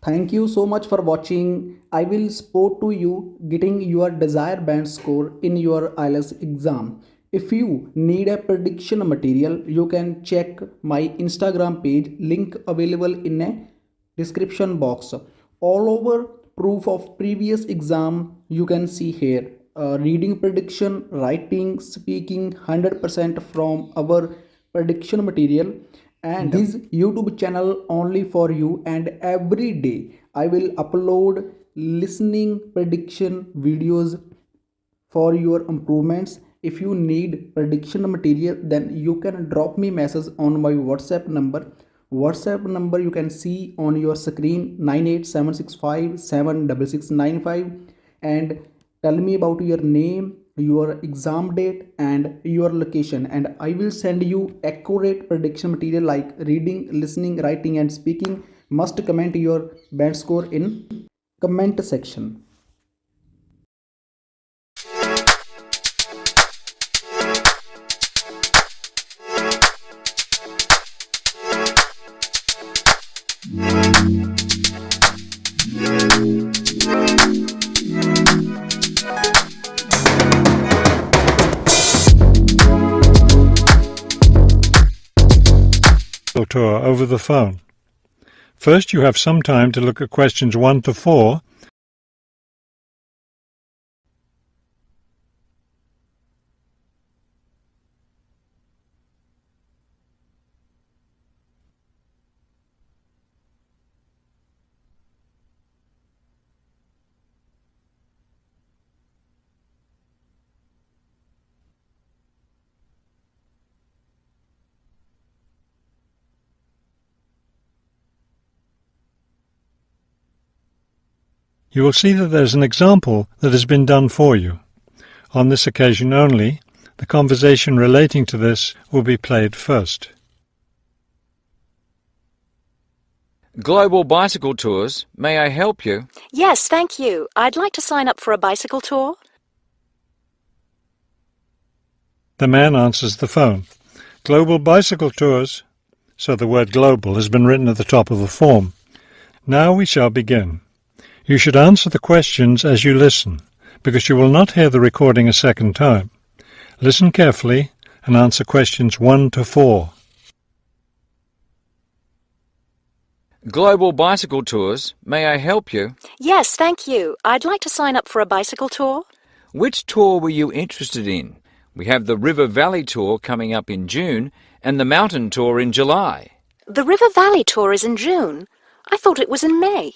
Thank you so much for watching. I will support to you getting your desired band score in your IELTS exam. If you need a prediction material, you can check my Instagram page, link available in a description box. All over proof of previous exam you can see here. Reading prediction, writing, speaking 100% from our prediction material, and this YouTube channel only for you, and every day I will upload listening prediction videos for your improvements. If you need prediction material, then you can drop me message on my whatsapp number you can see on your screen, 98765 and tell me about your name, your exam date and your location, and I will send you accurate prediction material like reading, listening, writing and speaking. Must comment your band score in comment section. Tour over the phone. First, you have some time to look at questions 1 to 4. You will see that there's an example that has been done for you. On this occasion only, the conversation relating to this will be played first. Global Bicycle Tours, may I help you? Yes, thank you. I'd like to sign up for a bicycle tour. The man answers the phone. Global Bicycle Tours. So the word global has been written at the top of the form. Now we shall begin. You should answer the questions as you listen, because you will not hear the recording a second time. Listen carefully and answer questions 1 to 4. Global Bicycle Tours, may I help you? Yes, thank you. I'd like to sign up for a bicycle tour. Which tour were you interested in? We have the River Valley Tour coming up in June and the Mountain Tour in July. The River Valley tour is in June. I thought it was in May.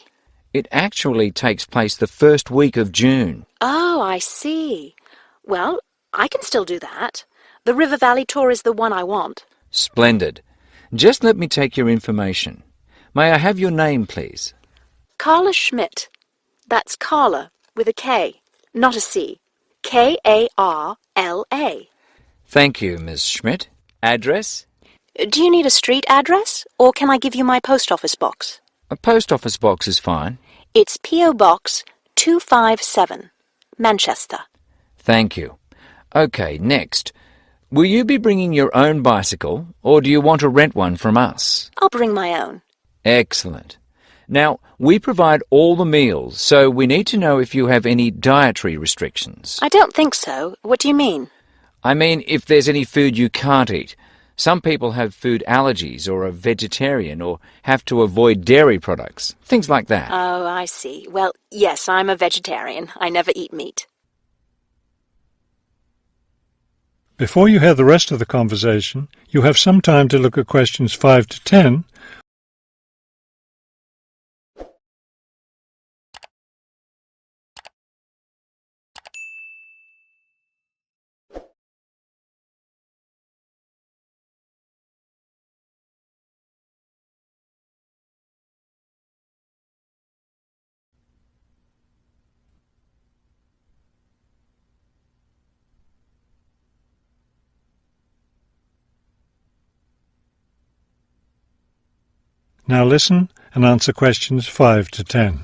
It actually takes place the first week of June. Oh, I see. Well, I can still do that. The River Valley tour is the one I want. Splendid. Just let me take your information. May I have your name, please? Carla Schmidt. That's Carla with a K, not a C. Karla. Thank you, Ms. Schmidt. Address? Do you need a street address, or can I give you my post office box? A post office box is fine. It's P.O. Box 257, Manchester. Thank you. Okay, next. Will you be bringing your own bicycle, or do you want to rent one from us? I'll bring my own. Excellent. Now, we provide all the meals, so we need to know if you have any dietary restrictions. I don't think so. What do you mean? I mean, if there's any food you can't eat. Some people have food allergies or are vegetarian or have to avoid dairy products, things like that. Oh, I see. Well, yes, I'm a vegetarian. I never eat meat. Before you hear the rest of the conversation, you have some time to look at questions 5 to 10. Now listen and answer questions 5 to 10.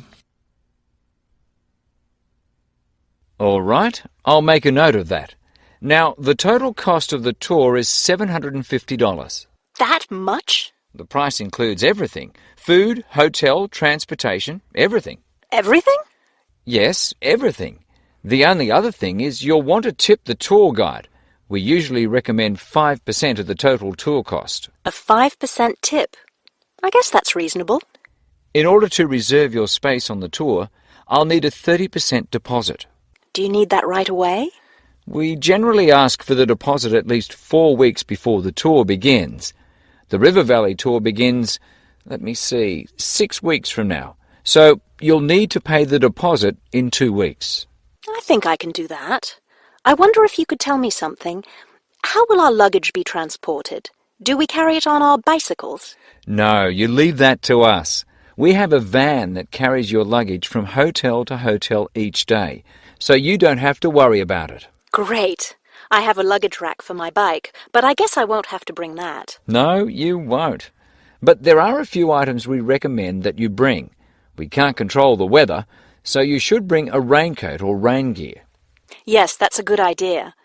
All right, I'll make a note of that. Now, the total cost of the tour is $750. That much? The price includes everything: Food, hotel, transportation, everything. Everything? Yes, everything. The only other thing is you'll want to tip the tour guide. We usually recommend 5% of the total tour cost. A 5% tip. I guess that's reasonable. In order to reserve your space on the tour, I'll need a 30% deposit. Do you need that right away? We generally ask for the deposit at least 4 weeks before the tour begins. The River Valley tour begins, 6 weeks from now. So you'll need to pay the deposit in 2 weeks. I think I can do that. I wonder if you could tell me something. How will our luggage be transported? Do we carry it on our bicycles? No, you leave that to us. We have a van that carries your luggage from hotel to hotel each day, so you don't have to worry about it. Great. I have a luggage rack for my bike, but I guess I won't have to bring that. No, you won't. But there are a few items we recommend that you bring. We can't control the weather, so you should bring a raincoat or rain gear. Yes, that's a good idea.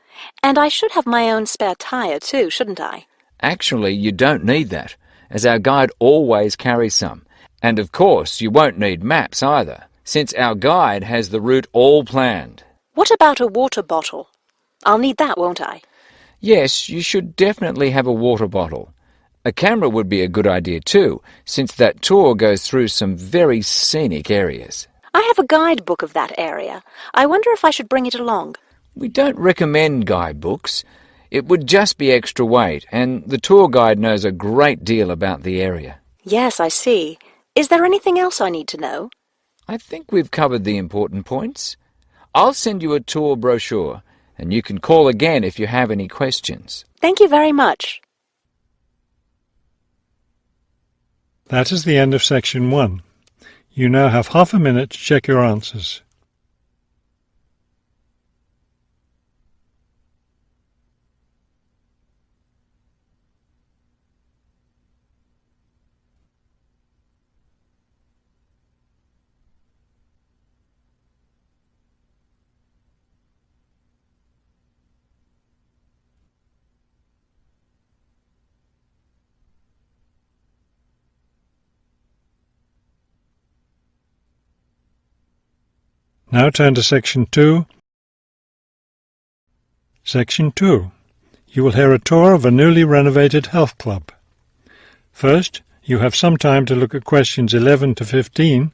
And I should have my own spare tyre too, shouldn't I? Actually, you don't need that, as our guide always carries some. And of course, you won't need maps either, since our guide has the route all planned. What about a water bottle? I'll need that, won't I? Yes, you should definitely have a water bottle. A camera would be a good idea too, since that tour goes through some very scenic areas. I have a guidebook of that area. I wonder if I should bring it along. We don't recommend guidebooks. It would just be extra weight, and the tour guide knows a great deal about the area. Yes, I see. Is there anything else I need to know? I think we've covered the important points. I'll send you a tour brochure, and you can call again if you have any questions. Thank you very much. That is the end of section 1. You now have half a minute to check your answers. Now turn to Section 2. Section 2. You will hear a tour of a newly renovated health club. First, you have some time to look at questions 11 to 15.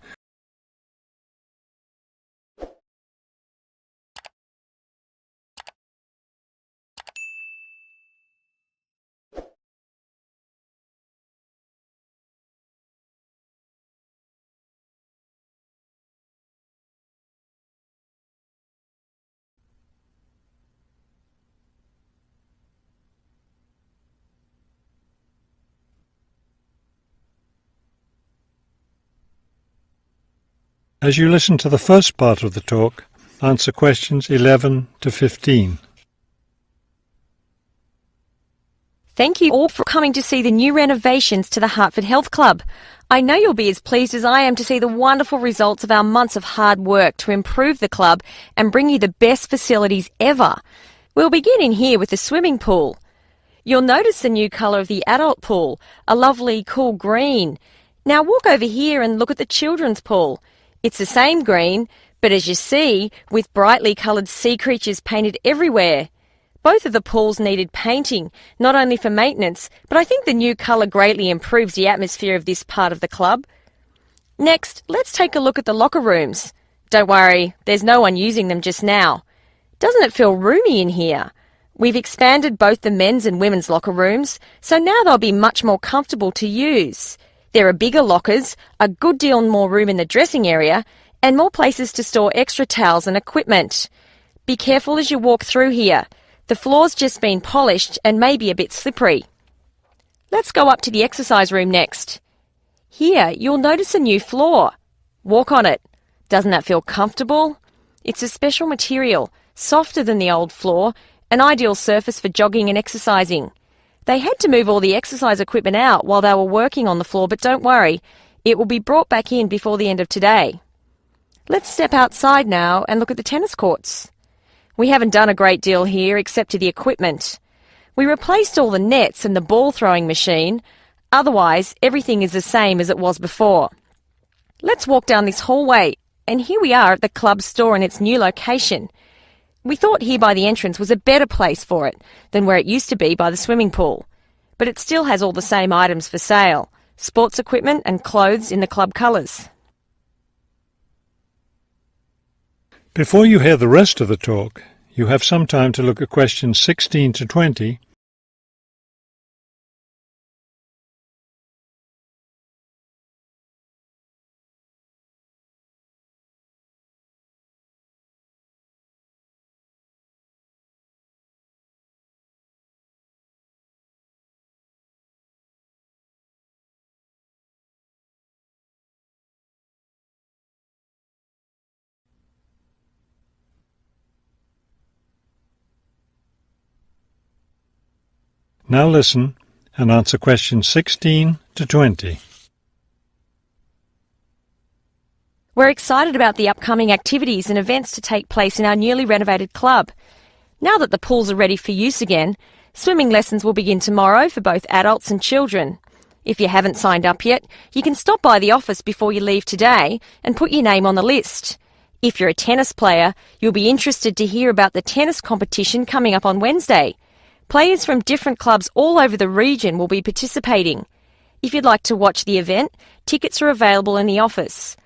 As you listen to the first part of the talk, answer questions 11 to 15. Thank you all for coming to see the new renovations to the Hartford Health Club. I know you'll be as pleased as I am to see the wonderful results of our months of hard work to improve the club and bring you the best facilities ever. We'll begin in here with the swimming pool. You'll notice the new colour of the adult pool, a lovely cool green. Now walk over here and look at the children's pool. It's the same green, but as you see, with brightly coloured sea creatures painted everywhere. Both of the pools needed painting, not only for maintenance, but I think the new colour greatly improves the atmosphere of this part of the club. Next, let's take a look at the locker rooms. Don't worry, there's no one using them just now. Doesn't it feel roomy in here? We've expanded both the men's and women's locker rooms, so now they'll be much more comfortable to use. There are bigger lockers, a good deal more room in the dressing area, and more places to store extra towels and equipment. Be careful as you walk through here. The floor's just been polished and may be a bit slippery. Let's go up to the exercise room next. Here, you'll notice a new floor. Walk on it. Doesn't that feel comfortable? It's a special material, softer than the old floor, an ideal surface for jogging and exercising. They had to move all the exercise equipment out while they were working on the floor, but don't worry, it will be brought back in before the end of today. Let's step outside now and look at the tennis courts. We haven't done a great deal here except to the equipment. We replaced all the nets and the ball throwing machine. Otherwise, everything is the same as it was before. Let's walk down this hallway, and here we are at the club store in its new location. We thought here by the entrance was a better place for it than where it used to be by the swimming pool. But it still has all the same items for sale: sports equipment and clothes in the club colours. Before you hear the rest of the talk, you have some time to look at questions 16 to 20. Now listen and answer questions 16 to 20. We're excited about the upcoming activities and events to take place in our newly renovated club. Now that the pools are ready for use again, swimming lessons will begin tomorrow for both adults and children. If you haven't signed up yet, you can stop by the office before you leave today and put your name on the list. If you're a tennis player, you'll be interested to hear about the tennis competition coming up on Wednesday. Players from different clubs all over the region will be participating. If you'd like to watch the event, tickets are available in the office.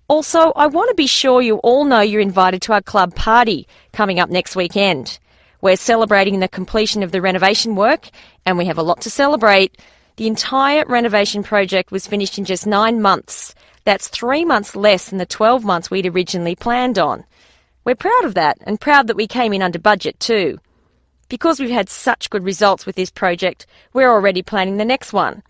Also, I want to be sure you all know you're invited to our club party coming up next weekend. We're celebrating the completion of the renovation work, and we have a lot to celebrate. The entire renovation project was finished in just 9 months. That's 3 months less than the 12 months we'd originally planned on. We're proud of that, and proud that we came in under budget too. Because we've had such good results with this project, we're already planning the next one.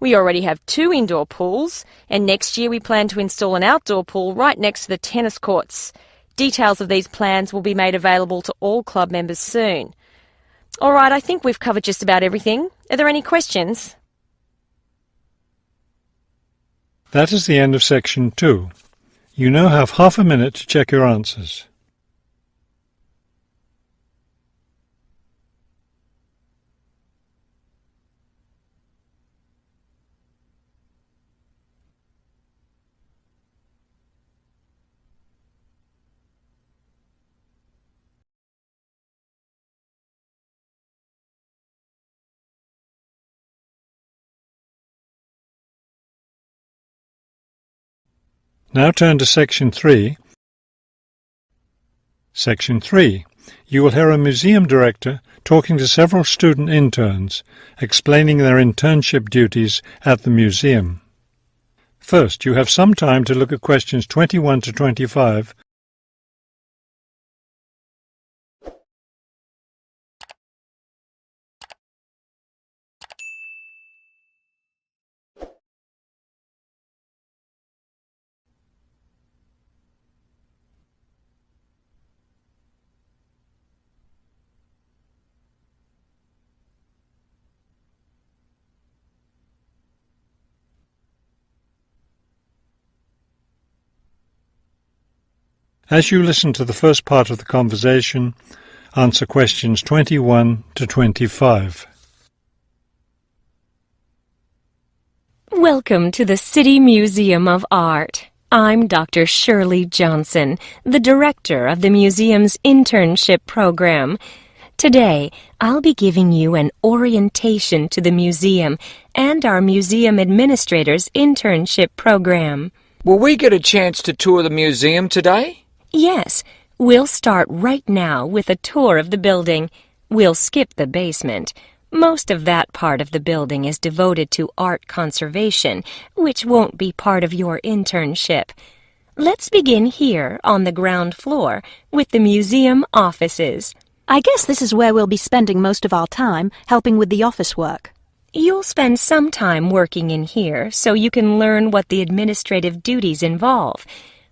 We already have 2 indoor pools, and next year we plan to install an outdoor pool right next to the tennis courts. Details of these plans will be made available to all club members soon. All right, I think we've covered just about everything. Are there any questions? That is the end of section 2. You now have half a minute to check your answers. Now turn to Section 3. Section 3. You will hear a museum director talking to several student interns, explaining their internship duties at the museum. First, you have some time to look at questions 21 to 25. As you listen to the first part of the conversation, answer questions 21 to 25. Welcome to the City Museum of Art. I'm Dr. Shirley Johnson, the director of the museum's internship program. Today, I'll be giving you an orientation to the museum and our museum administrator's internship program. Will we get a chance to tour the museum today? Yes, we'll start right now with a tour of the building. We'll skip the basement. Most of that part of the building is devoted to art conservation, which won't be part of your internship. Let's begin here on the ground floor with the museum offices. I guess this is where we'll be spending most of our time, helping with the office work. You'll spend some time working in here so you can learn what the administrative duties involve.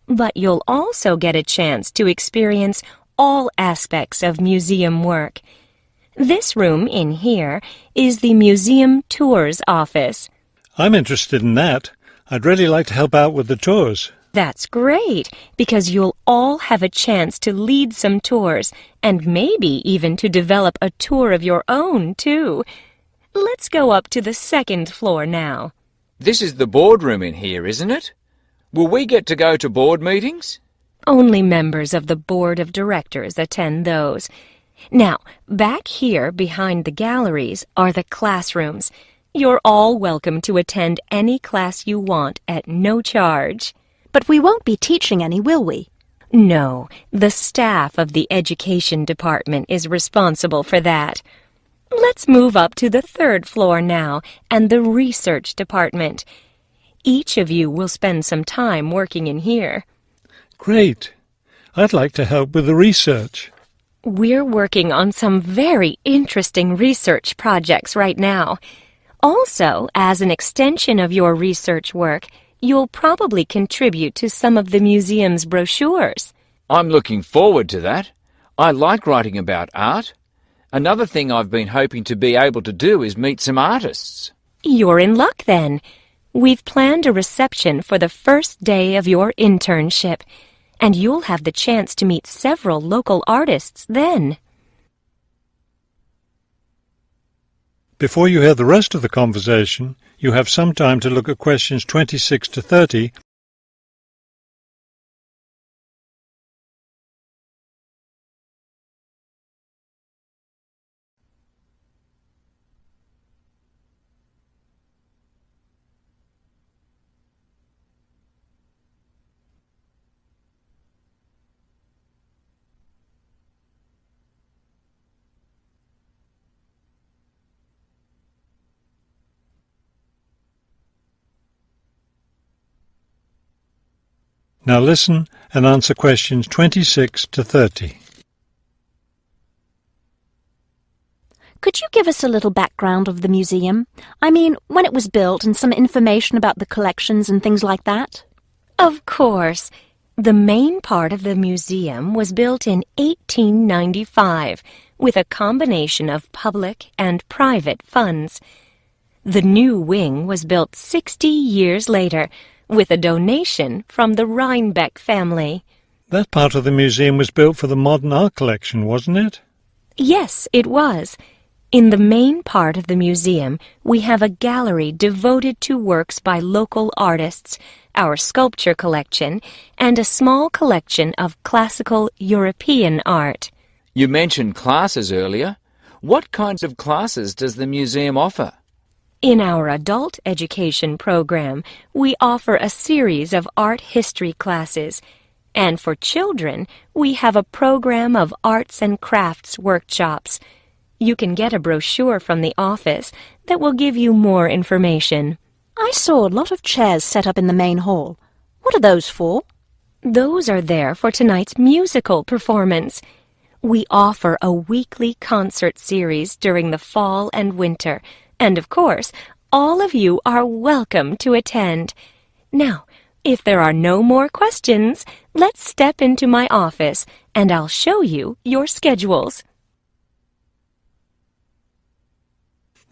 But you'll also get a chance to experience all aspects of museum work. This room in here is the Museum Tours office. I'm interested in that. I'd really like to help out with the tours. That's great, because you'll all have a chance to lead some tours, and maybe even to develop a tour of your own, too. Let's go up to the second floor now. This is the boardroom in here, isn't it? Will we get to go to board meetings? Only members of the board of directors attend those. Now, back here behind the galleries are the classrooms. You're all welcome to attend any class you want at no charge. But we won't be teaching any, will we? No, the staff of the education department is responsible for that. Let's move up to the third floor now and the research department. Each of you will spend some time working in here. Great. I'd like to help with the research. We're working on some very interesting research projects right now. Also, as an extension of your research work, you'll probably contribute to some of the museum's brochures. I'm looking forward to that. I like writing about art. Another thing I've been hoping to be able to do is meet some artists. You're in luck then. We've planned a reception for the first day of your internship, and you'll have the chance to meet several local artists then. Before you hear the rest of the conversation, you have some time to look at questions 26 to 30. Now listen and answer questions 26 to 30. Could you give us a little background of the museum? I mean, when it was built and some information about the collections and things like that? Of course. The main part of the museum was built in 1895 with a combination of public and private funds. The new wing was built 60 years later with a donation from the Rhinebeck family. That part of the museum was built for the modern art collection, wasn't it? Yes, it was. In the main part of the museum, we have a gallery devoted to works by local artists, our sculpture collection, and a small collection of classical European art. You mentioned classes earlier. What kinds of classes does the museum offer? In our adult education program, we offer a series of art history classes, and for children, we have a program of arts and crafts workshops. You can get a brochure from the office that will give you more information. I saw a lot of chairs set up in the main hall. What are those for? Those are there for tonight's musical performance. We offer a weekly concert series during the fall and winter, and of course, all of you are welcome to attend. Now, if there are no more questions, let's step into my office and I'll show you your schedules.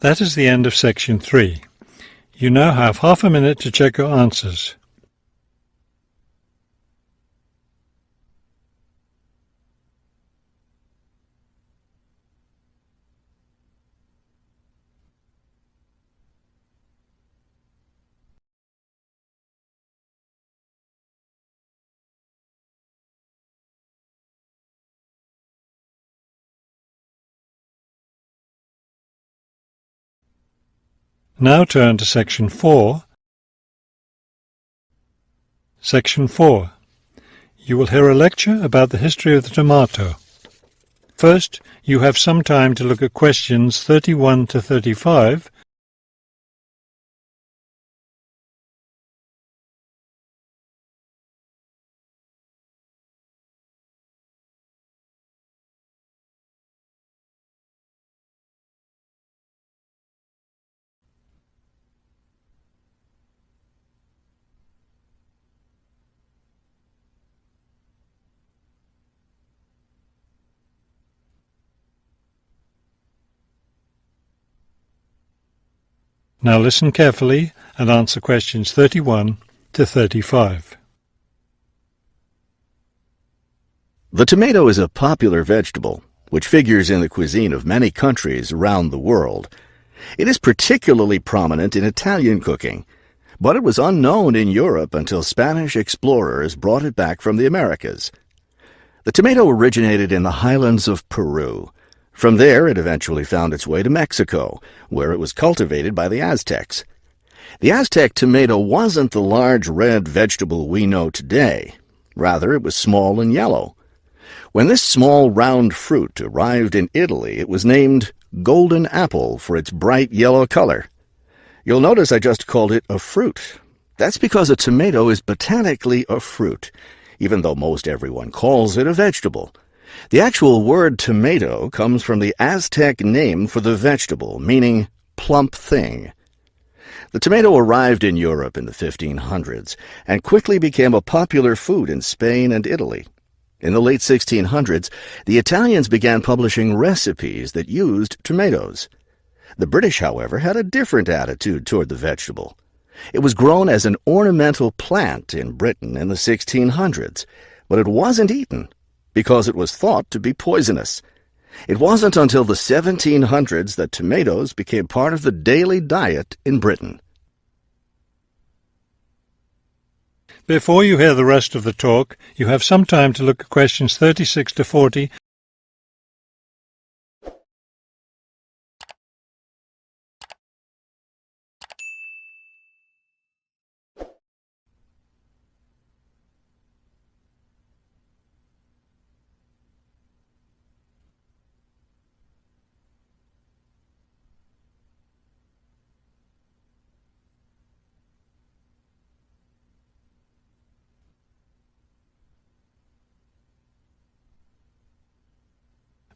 That is the end of section 3. You now have half a minute to check your answers. Now turn to section 4. Section 4. You will hear a lecture about the history of the tomato. First, you have some time to look at questions 31 to 35. Now listen carefully and answer questions 31 to 35. The tomato is a popular vegetable, which figures in the cuisine of many countries around the world. It is particularly prominent in Italian cooking, but it was unknown in Europe until Spanish explorers brought it back from the Americas. The tomato originated in the highlands of Peru. From there, it eventually found its way to Mexico, where it was cultivated by the Aztecs. The Aztec tomato wasn't the large red vegetable we know today. Rather, it was small and yellow. When this small round fruit arrived in Italy, it was named golden apple for its bright yellow color. You'll notice I just called it a fruit. That's because a tomato is botanically a fruit, even though most everyone calls it a vegetable. The actual word tomato comes from the Aztec name for the vegetable, meaning plump thing. The tomato arrived in Europe in the 1500s and quickly became a popular food in Spain and Italy. In the late 1600s, the Italians began publishing recipes that used tomatoes. The British, however, had a different attitude toward the vegetable. It was grown as an ornamental plant in Britain in the 1600s, but it wasn't eaten because it was thought to be poisonous. It wasn't until the 1700s that tomatoes became part of the daily diet in Britain. Before you hear the rest of the talk, you have some time to look at questions 36 to 40.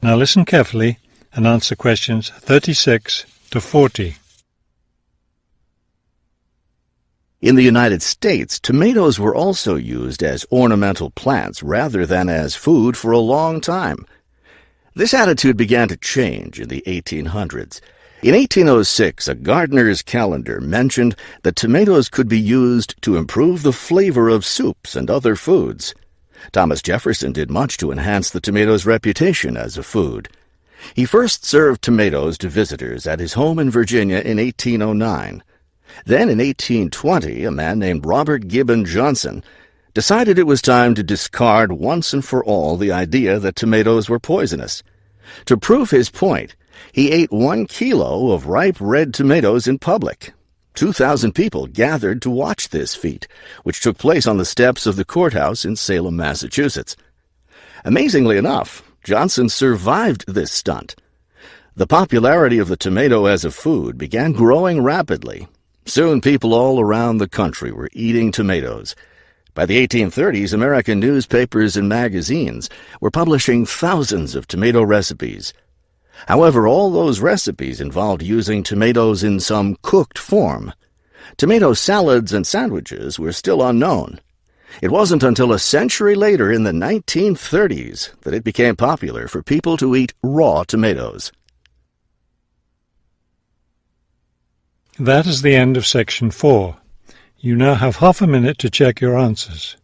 Now listen carefully and answer questions 36 to 40. In the United States, tomatoes were also used as ornamental plants rather than as food for a long time. This attitude began to change in the 1800s. In 1806, a gardener's calendar mentioned that tomatoes could be used to improve the flavor of soups and other foods. Thomas Jefferson did much to enhance the tomato's reputation as a food. He first served tomatoes to visitors at his home in Virginia in 1809. Then in 1820, a man named Robert Gibbon Johnson decided it was time to discard once and for all the idea that tomatoes were poisonous. To prove his point, he ate 1 kilo of ripe red tomatoes in public. 2,000 people gathered to watch this feat, which took place on the steps of the courthouse in Salem, Massachusetts. Amazingly enough, Johnson survived this stunt. The popularity of the tomato as a food began growing rapidly. Soon people all around the country were eating tomatoes. By the 1830s, American newspapers and magazines were publishing thousands of tomato recipes. However, all those recipes involved using tomatoes in some cooked form. Tomato salads and sandwiches were still unknown. It wasn't until a century later, in the 1930s, that it became popular for people to eat raw tomatoes. That is the end of section 4. You now have half a minute to check your answers.